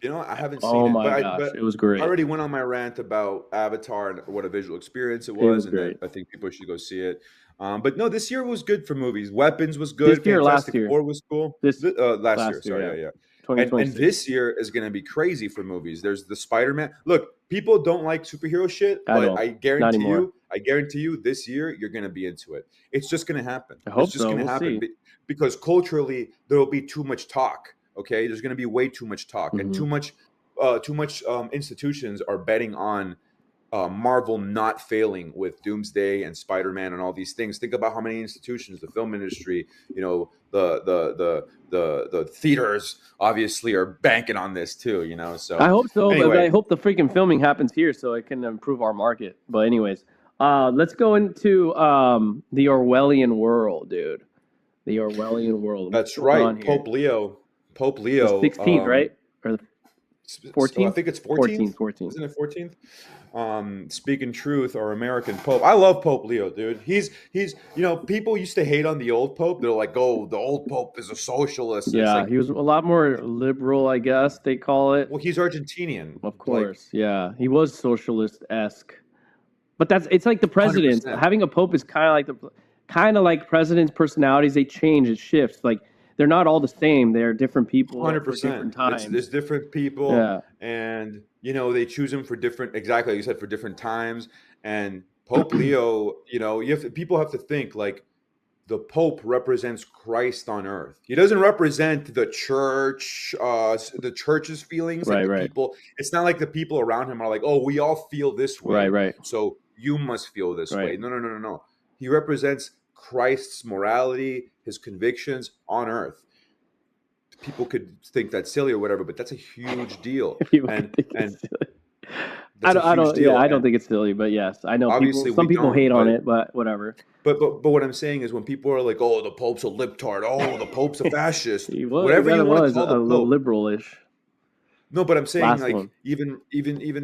You know, I haven't seen Oh it. my gosh, it was great. I already went on my rant about Avatar and what a visual experience it was, and great. I think people should go see it. But no, this year was good for movies. Weapons was good. This year, Fantastic last year. Four was cool. Last year. Sorry, yeah. And this year is going to be crazy for movies. There's the Spider-Man. Look, people don't like superhero shit, but I guarantee you, this year you're going to be into it. It's just going to happen. I hope it's just so. going to happen because culturally there will be too much talk. Okay, there's going to be way too much talk and too much institutions are betting on Marvel not failing with Doomsday and Spider-Man and all these things. Think about how many institutions, the film industry, you know, the theaters obviously are banking on this too, you know. So I hope so, anyway. but I hope the freaking filming happens here so it can improve our market. But anyways, let's go into the Orwellian world, dude. The Orwellian world. That's right. Pope Leo. The 16th, right? Or 14th? I think it's 14th. 14th. Isn't it 14th? Speaking truth, our American Pope. I love Pope Leo, dude. He's you know, people used to hate on the old Pope. They're like, oh, the old Pope is a socialist. Yeah, like, he was a lot more liberal, I guess they call it. Well, he's Argentinian. Of course, yeah. He was socialist-esque. But it's like the president. 100%. Having a Pope is kind of like presidents' personalities. They change, it shifts. Like, they're not all the same. They're different people 100%. for different times. There's different people, yeah. And you know they choose them for different, exactly like you said, for different times. And Pope Leo, you know, people have to think like the Pope represents Christ on earth. He doesn't represent the church, the church's feelings. Right, like the right. people. It's not like the people around him are like, oh, we all feel this way, right. So you must feel this Right. way. No. He represents Christ's morality, his convictions on earth. People could think that's silly or whatever, but that's a huge deal. I don't think it's silly, but yes, I know some people hate on it, but whatever. But what I'm saying is when people are like, "Oh, the Pope's a libtard. Oh, the Pope's a fascist." Whatever you want to call the Pope. A little liberal-ish. No, but I'm saying Last like one. even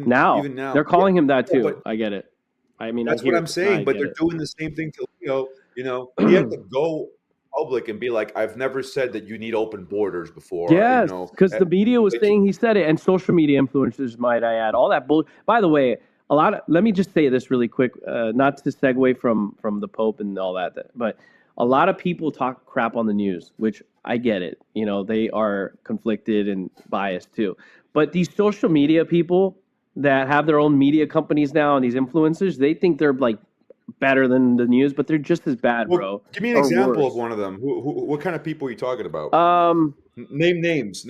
now they're calling him that too. But I get it. I mean, that's what I'm saying. But they're doing the same thing to Leo. You know, he had to go public and be like, "I've never said that you need open borders before." Yes, because the media was saying he said it, and social media influencers, might I add, all that bull. By the way, let me just say this really quick, not to segue from the Pope and all that, but a lot of people talk crap on the news, which I get it. You know, they are conflicted and biased too. But these social media people that have their own media companies now and these influencers, they think they're like better than the news, but they're just as bad, bro. Give me an example of one of them. What kind of people are you talking about? Name names.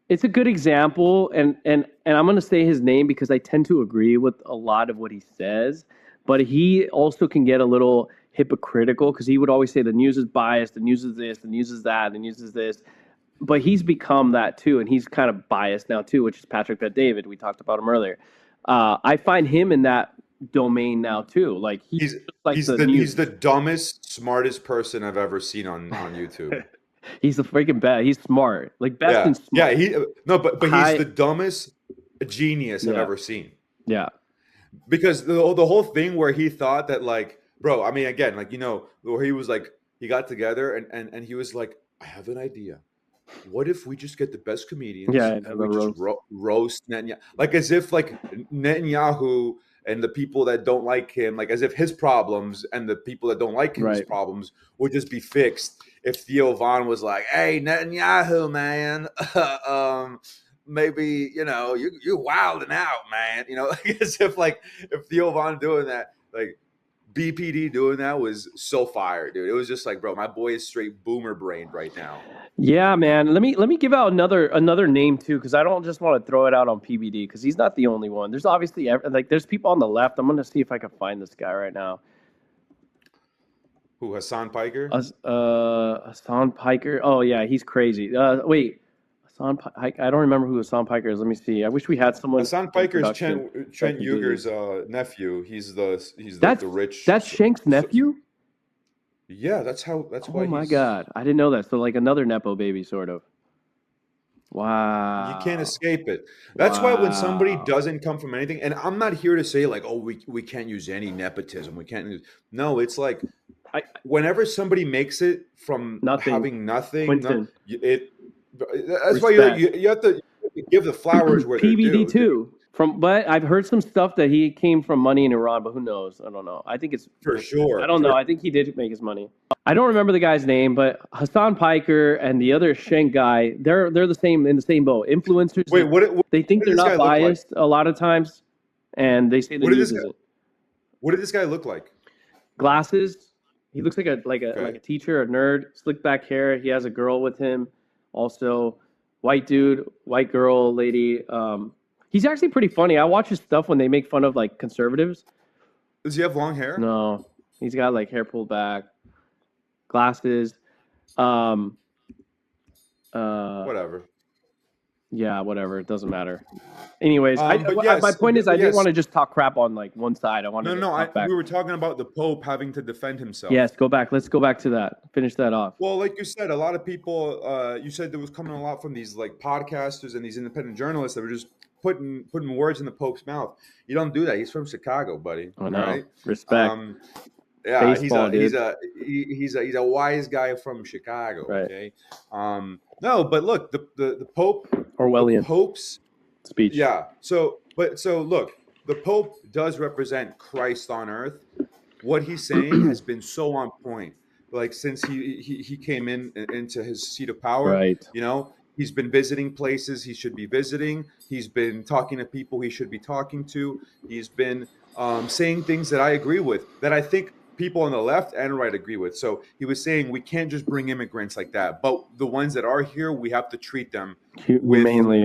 It's a good example, and I'm going to say his name because I tend to agree with a lot of what he says, but he also can get a little hypocritical because he would always say the news is biased, the news is this, the news is that, the news is this. But he's become that too, and he's kind of biased now too, which is Patrick Bet-David. We talked about him earlier. I find him in that domain now too. Like he's the dumbest, smartest person I've ever seen on YouTube. He's the freaking best. He's smart, like best and smart. Yeah, he's the dumbest genius I've ever seen. Yeah, because the whole thing where he thought that like, bro, I mean, again, like, you know, where he was like, he got together and he was like, I have an idea. What if we just get the best comedians and we just roast Netanyahu? Like as if like Netanyahu and the people that don't like him, like as if his problems and the people that don't like his problems would just be fixed if Theo Von was like, hey, Netanyahu, man, maybe, you're wilding out, man. As if Theo Von doing that, like BPD doing that was so fire, dude. It was just like, bro, my boy is straight boomer brained right now. Yeah, man. Let me give out another name too, because I don't just want to throw it out on PBD because he's not the only one. There's obviously there's people on the left. I'm gonna see if I can find this guy right now. Who, Hassan Piker? Hassan Piker. Oh yeah, he's crazy. Wait, Hassan Piker. I don't remember who Hassan Piker is. Let me see. I wish we had someone. Hassan Piker is Trent Uger's nephew. He's the rich. That's Shank's nephew. Yeah, that's why. Oh my God, I didn't know that. So like another nepo baby, sort of. Wow. You can't escape it. That's why when somebody doesn't come from anything, and I'm not here to say like, oh, we can't use any nepotism. We can't use. No, it's like whenever somebody makes it from having nothing, that's why you have to give the flowers where they're due. PBD too. But I've heard some stuff that he came from money in Iran, but who knows? I don't know. I think it's for sure. I don't know. I think he did make his money. I don't remember the guy's name, but Hassan Piker and the other Shank guy, they're the same in the same boat. Influencers. Wait, what they think they're not biased a lot of times, and they say the news isn't. What did this guy look like? Glasses. He looks like a teacher, a nerd, slick back hair. He has a girl with him, also white dude, white girl, lady. He's actually pretty funny. I watch his stuff when they make fun of like conservatives. Does he have long hair? No, he's got like hair pulled back, glasses. Whatever. Yeah, whatever. It doesn't matter. Anyways, my point is, I didn't want to just talk crap on like one side. I wanted we were talking about the Pope having to defend himself. Yes, go back. Let's go back to that. Finish that off. Well, like you said, a lot of people. You said there was coming a lot from these like podcasters and these independent journalists that were just putting words in the Pope's mouth. You don't do that. He's from Chicago, buddy. I know. Right? Respect. Yeah, baseball, he's a wise guy from Chicago. Right. Okay. No, but look, the Pope Orwellian. The Pope's speech. Yeah. So look, the Pope does represent Christ on earth. What he's saying has been so on point. Like since he came into his seat of power, right? He's been visiting places he should be visiting. He's been talking to people he should be talking to. He's been saying things that I agree with, that I think people on the left and right agree with. So he was saying we can't just bring immigrants like that, but the ones that are here, we have to treat them humanely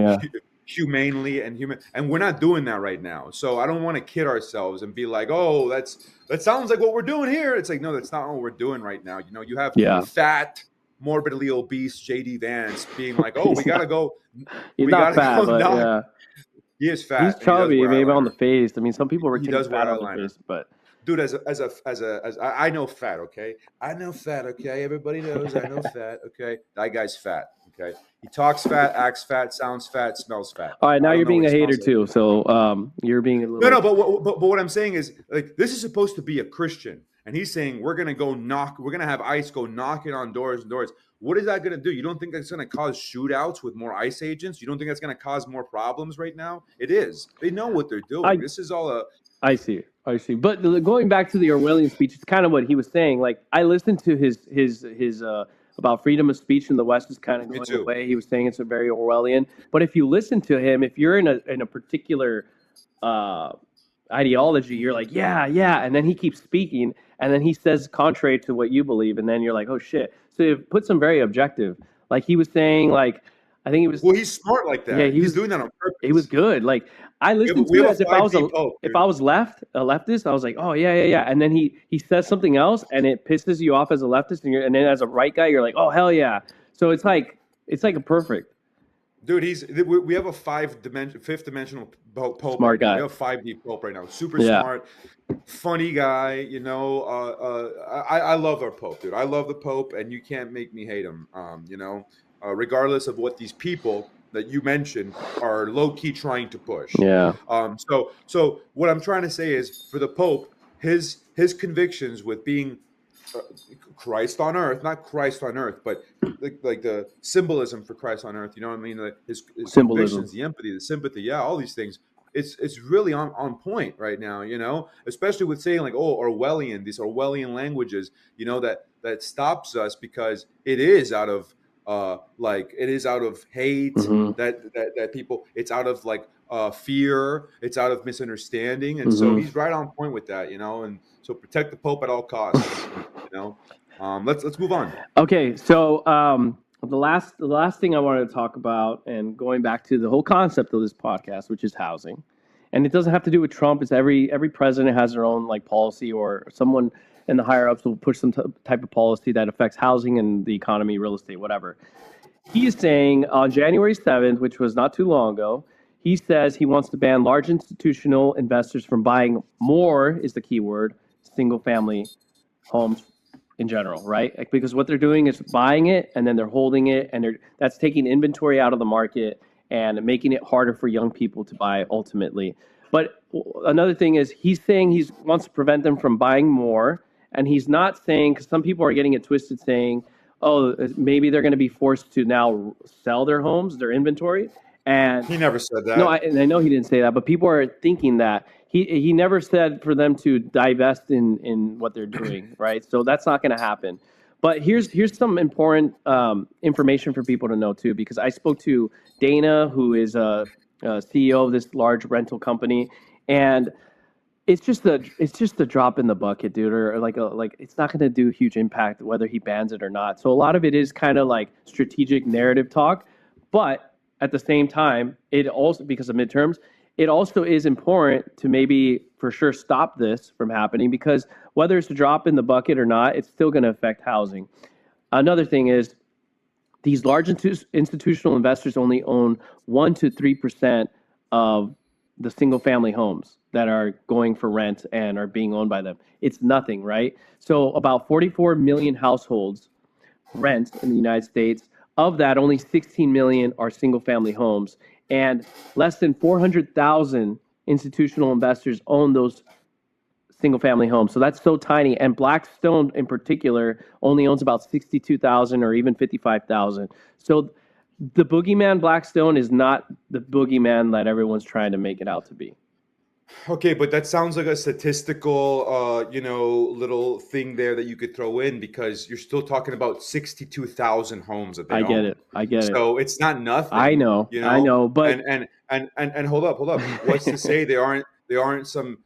and human. And we're not doing that right now. So I don't want to kid ourselves and be like, oh, that sounds like what we're doing here. It's like, no, that's not what we're doing right now. You have fat, morbidly obese JD Vance being like, oh, we gotta go. He's not fat, but yeah. He is fat. He's chubby, maybe on the face. I mean, some people were taking fat on the face, but dude, as I know fat, okay? I know fat, okay? Everybody knows I know fat, okay? That guy's fat, okay? He talks fat, acts fat, sounds fat, smells fat. All right, now you're being a hater too. So you're being a little No, but what I'm saying is, like, this is supposed to be a Christian. And he's saying we're gonna have ICE go knocking on doors and doors. What is that gonna do? You don't think that's gonna cause shootouts with more ICE agents? You don't think that's gonna cause more problems right now? It is. They know what they're doing. This is all I see. But going back to the Orwellian speech, it's kind of what he was saying. Like I listened to his about freedom of speech in the West is kind of going away. He was saying it's a very Orwellian. But if you listen to him, if you're in a particular ideology, you're like, yeah, and then he keeps speaking, and then he says contrary to what you believe, and then you're like, oh shit. So it puts him very objective. Like he was saying, like I think he was. Well, he's smart like that. Yeah, he's doing that on purpose. He was good. Like I listened to it as if I was a leftist. I was like, oh yeah. And then he says something else, and it pisses you off as a leftist, and then as a right guy, you're like, oh hell yeah. So it's like a perfect. Dude, we have a fifth dimensional Pope. Smart guy. We have a 5D Pope right now. Super smart, funny guy. I love our Pope, dude. I love the Pope, and you can't make me hate him. Regardless of what these people that you mentioned are low key trying to push. Yeah. So what I'm trying to say is for the Pope, his convictions with being Christ on earth, not Christ on earth, but like the symbolism for Christ on earth. You know what I mean? Like his convictions, the empathy, the sympathy, all these things. It's really on point right now. Especially with saying like, oh, Orwellian, these Orwellian languages. That stops us because it is out of like it is out of hate Mm-hmm. that people. It's out of like fear. It's out of misunderstanding, and so Mm-hmm. he's right on point with that, And so protect the Pope at all costs, Let's move on. Okay, so the last thing I wanted to talk about, and going back to the whole concept of this podcast, which is housing, and it doesn't have to do with Trump. It's every president has their own like policy, or someone in the higher ups will push some type of policy that affects housing and the economy, real estate, whatever. He is saying on January 7th, which was not too long ago, he says he wants to ban large institutional investors from buying more, is the key word, single family homes in general, right? Like, because what they're doing is buying it and then they're holding it, and that's taking inventory out of the market and making it harder for young people to buy ultimately. But another thing is he's saying he wants to prevent them from buying more, and he's not saying, because some people are getting it twisted, saying, oh, maybe they're going to be forced to now sell their homes, their inventory. And He never said no, that. and I know he didn't say that, but people are thinking that he never said for them to divest in what they're doing, right? So that's not going to happen. But here's some important information for people to know too, because I spoke to Dana, who is a CEO of this large rental company, and it's just a drop in the bucket, dude, or like it's not going to do a huge impact whether he bans it or not. So a lot of it is kind of like strategic narrative talk, but at the same time, it also, because of midterms, it also is important to maybe for sure stop this from happening, because whether it's a drop in the bucket or not, it's still going to affect housing. Another thing is these large institutional investors only own 1 to 3% of the single family homes that are going for rent and are being owned by them. It's nothing, right? So about 44 million households rent in the United States. Of that, only 16 million are single family homes, and less than 400,000 institutional investors own those single family homes. So that's so tiny. And Blackstone in particular only owns about 62,000 or even 55,000. So the boogeyman Blackstone is not the boogeyman that everyone's trying to make it out to be. Okay, but that sounds like a statistical, little thing there that you could throw in, because you're still talking about 62,000 homes that they I get own. it. I get it. So it's not nothing. I know, but And hold up. What's to say there aren't some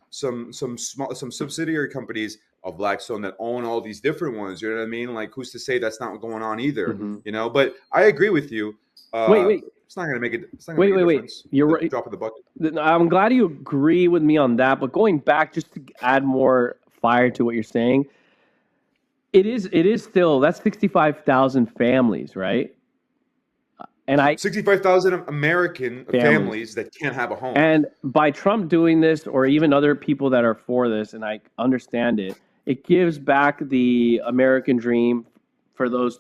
subsidiary companies of Blackstone that own all these different ones? You know what I mean? Like, who's to say that's not going on either? Mhm. But I agree with you. Wait. It's not going to make it. It's not going to make a Wait. difference. You're The right. drop of the bucket. I'm glad you agree with me on that, but going back just to add more fire to what you're saying, it is still, that's 65,000 families, right? And 65,000 American Families. families that can't have a home. and by Trump doing this, or even other people that are for this, and I understand it, it gives back the American dream for those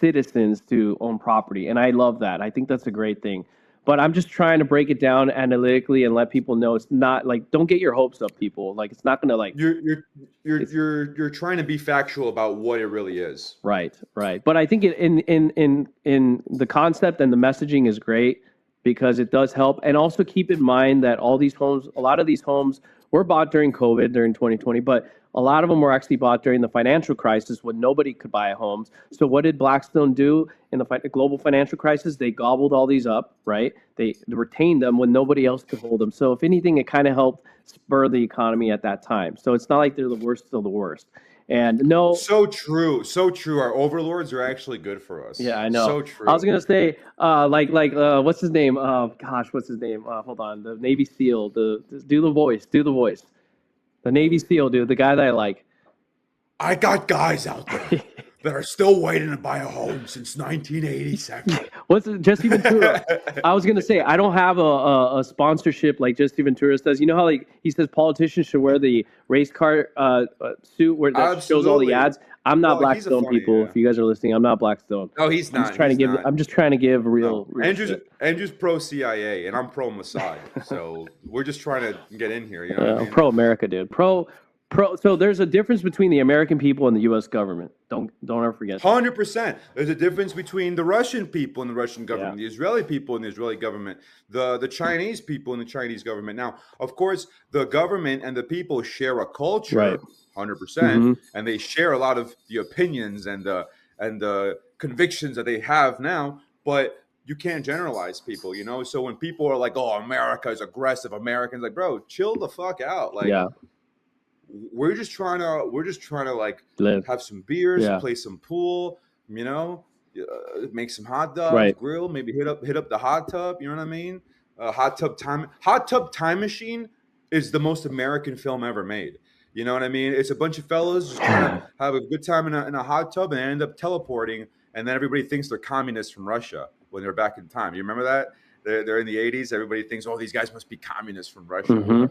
citizens to own property, and I love that. I think that's a great thing. But I'm just trying to break it down analytically and let people know it's not like, don't get your hopes up, people. Like, it's not gonna like. You're trying to be factual about what it really is. Right. But I think in the concept and the messaging is great, because it does help. And also keep in mind that a lot of these homes were bought during COVID, during 2020, but a lot of them were actually bought during the financial crisis when nobody could buy homes. So what did Blackstone do in the global financial crisis? They gobbled all these up, right? They retained them when nobody else could hold them. So if anything, it kind of helped spur the economy at that time. So it's not like they're the worst of the worst. And no, So true. Our overlords are actually good for us. yeah, I know. So true. I was gonna say, what's his name? What's his name? Hold on, the Navy SEAL. Do the voice. The Navy SEAL, dude, the guy that I like. I got guys out there that are still waiting to buy a home since 1987. What's Jesse Ventura? I was gonna say, I don't have a sponsorship like Jesse Ventura does. You know how like he says politicians should wear the race car suit where that shows all the Absolutely. ads. I'm not Well, he's a Blackstone, funny, people. yeah. If you guys are listening, I'm not Blackstone. No, he's not. I'm just trying to give real. Andrew's pro CIA and I'm pro Mossad. So we're just trying to get in here. You know what I mean? Pro America, dude. Pro. So there's a difference between the American people and the U.S. government. Don't ever forget. 100%. There's a difference between the Russian people and the Russian government, Yeah. the Israeli people and the Israeli government, the Chinese people and the Chinese government. Now, of course, the government and the people share a culture, Right. 100%, Mhm. and they share a lot of the opinions and the convictions that they have now, but you can't generalize people, you know? So when people are like, oh, America is aggressive, Americans, like, bro, chill the fuck out. Like, Yeah. we're just trying to like Live. have some beers, Yeah. play some pool, you know, make some hot dogs, Right. grill, maybe hit up the hot tub. You know what I mean? Hot tub time machine is the most American film ever made. You know what I mean? It's a bunch of fellas just trying to have a good time in a hot tub and end up teleporting, and then everybody thinks they're communists from Russia when they're back in time. You remember that? They're in the 80s. Everybody thinks, oh, these guys must be communists from Russia, Mhm.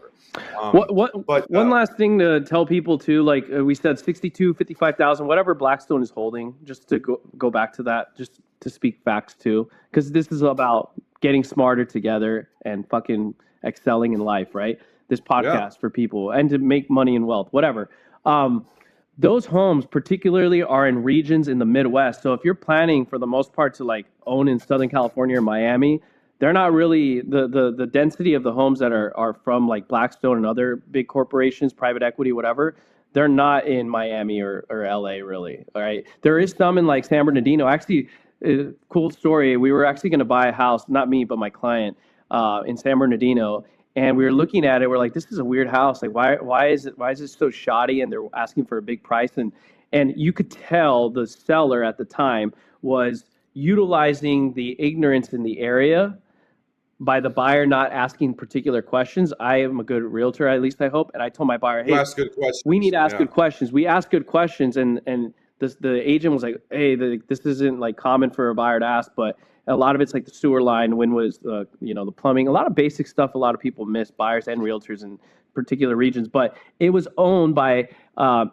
whatever. One last thing to tell people too, like we said, 62, 55,000, whatever Blackstone is holding, just to go back to that, just to speak facts too, because this is about getting smarter together and fucking excelling in life, right? This podcast for people and to make money and wealth, whatever. Those homes particularly are in regions in the Midwest. So if you're planning for the most part to like own in Southern California or Miami, they're not really the density of the homes that are from like Blackstone and other big corporations, private equity, whatever. They're not in Miami or LA really. All right. There is some in like San Bernardino. Actually, cool story. We were actually going to buy a house, not me, but my client, in San Bernardino. And we were looking at it. We're like, this is a weird house. Like, why is it so shoddy? And they're asking for a big price. And you could tell the seller at the time was utilizing the ignorance in the area by the buyer not asking particular questions. I am a good realtor, at least I hope. And I told my buyer, hey, ask good questions. We need to ask good questions. We ask good questions. And the agent was like, hey, this isn't like common for a buyer to ask, but a lot of it's like the sewer line, when was the plumbing, a lot of basic stuff a lot of people miss, buyers and realtors in particular regions. But it was owned by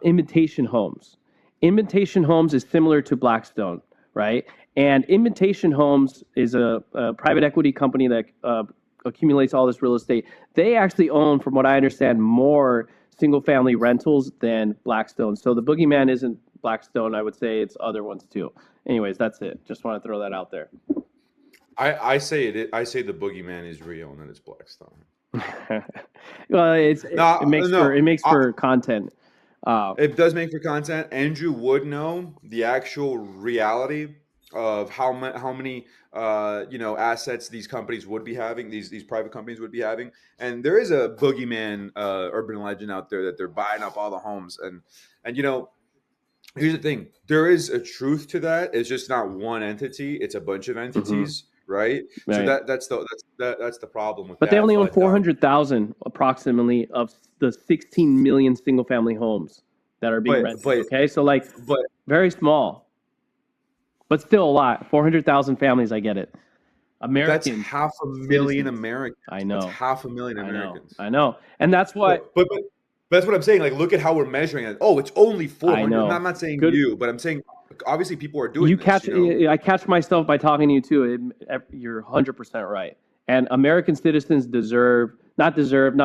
Invitation Homes. Invitation Homes is similar to Blackstone, right? And Invitation Homes is a private equity company that accumulates all this real estate. They actually own, from what I understand, more single-family rentals than Blackstone. So the boogeyman isn't Blackstone. I would say it's other ones too. Anyways, that's it. Just want to throw that out there. I say the boogeyman is real and that it's Blackstone. Well, it makes for content. It does make for content. Andrew would know the actual reality of how many assets these companies would be having, these private companies would be having. And there is a boogeyman urban legend out there that they're buying up all the homes. And here's the thing, there is a truth to that. It's just not one entity, it's a bunch of entities. Right. So that's the problem with but that. They only own 400,000 approximately of the 16 million single family homes that are being rented. Okay, so very small, but still a lot. 400,000 families. I get it. Americans. That's 500,000 Americans. I know. That's 500,000 Americans. I know, and that's why. But that's what I'm saying. Like, look at how we're measuring it. Oh, it's only 400. I know. I'm not saying you, but I'm saying obviously people are doing this. I catch myself by talking to you too. You're 100% right. And American citizens not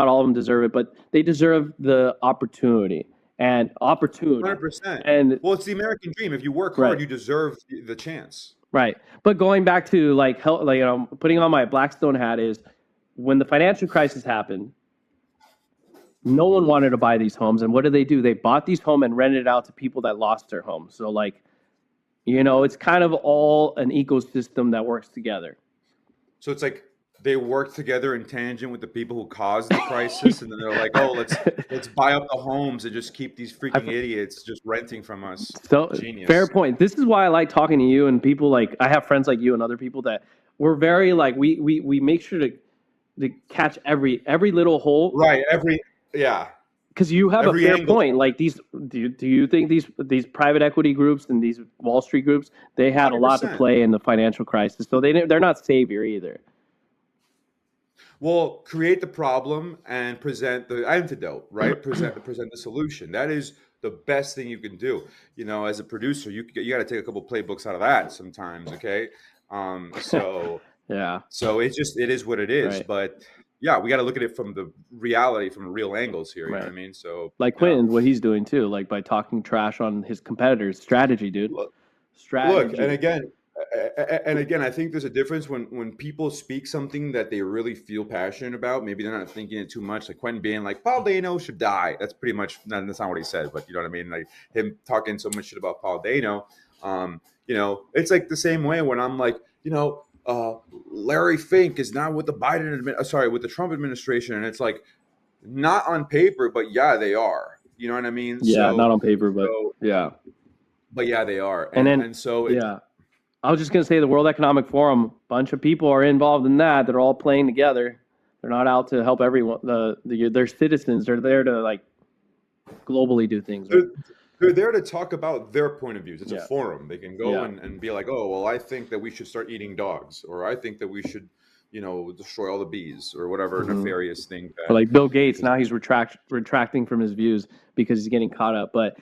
all of them deserve it, but they deserve the opportunity. 100%. And well, it's the American dream. If you work hard, you deserve the chance. Right. But going back to putting on my Blackstone hat is when the financial crisis happened, no one wanted to buy these homes. And what did? They bought these homes and rented it out to people that lost their homes. So it's kind of all an ecosystem that works together. So it's like they work together in tangent with the people who caused the crisis, and then they're like, "Oh, let's buy up the homes and just keep these freaking idiots just renting from us." So genius. Fair point. This is why I like talking to you and people like I have friends like you and other people that we're very we make sure to catch every little hole. Right. Because you have a fair point. Like do you think these private equity groups and these Wall Street groups, they had 100%. A lot to play in the financial crisis, so they're not savior either. Well, create the problem and present the antidote, right? present the solution. That is the best thing you can do. As a producer, you got to take a couple playbooks out of that sometimes. Okay. So yeah. So it is what it is. Right. But yeah, we got to look at it from the reality, from real angles here. You know what I mean? So like Quentin, what he's doing too, like by talking trash on his competitors, strategy, dude. Strategy. Look, and again, I think there's a difference when people speak something that they really feel passionate about. Maybe they're not thinking it too much. Like Quentin being like, Paul Dano should die. That's pretty much that's not what he said, but you know what I mean. Like him talking so much shit about Paul Dano. You know, it's like the same way when I'm like, you know, Larry Fink is now with the with the Trump administration, and it's like not on paper, but yeah, they are. You know what I mean? Yeah, not on paper, but yeah. But yeah, they are. And then so yeah, I was just gonna say the World Economic Forum, bunch of people are involved in that. They're all playing together. They're not out to help everyone. They're citizens. They're there to like globally do things. Right? They're there to talk about their point of views. It's a Yeah. forum. They can go Yeah. and be like, oh, well, I think that we should start eating dogs, or I think that we should, you know, destroy all the bees, or whatever nefarious thing. Or like Bill Gates, now he's retracting from his views because he's getting caught up. But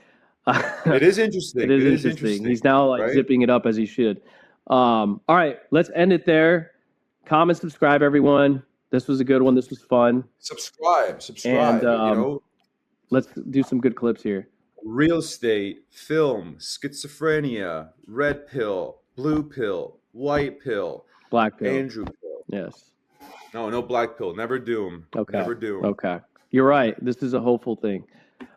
it is interesting. It is interesting. He's now like zipping it up as he should. All right, let's end it there. Comment, subscribe, everyone. This was a good one. This was fun. Subscribe. And you know, let's do some good clips here. Real estate, film, schizophrenia, red pill, blue pill, white pill, Black pill. Andrew pill. Yes. No black pill. Never doom. Okay. Never doom. Okay. You're right. This is a hopeful thing.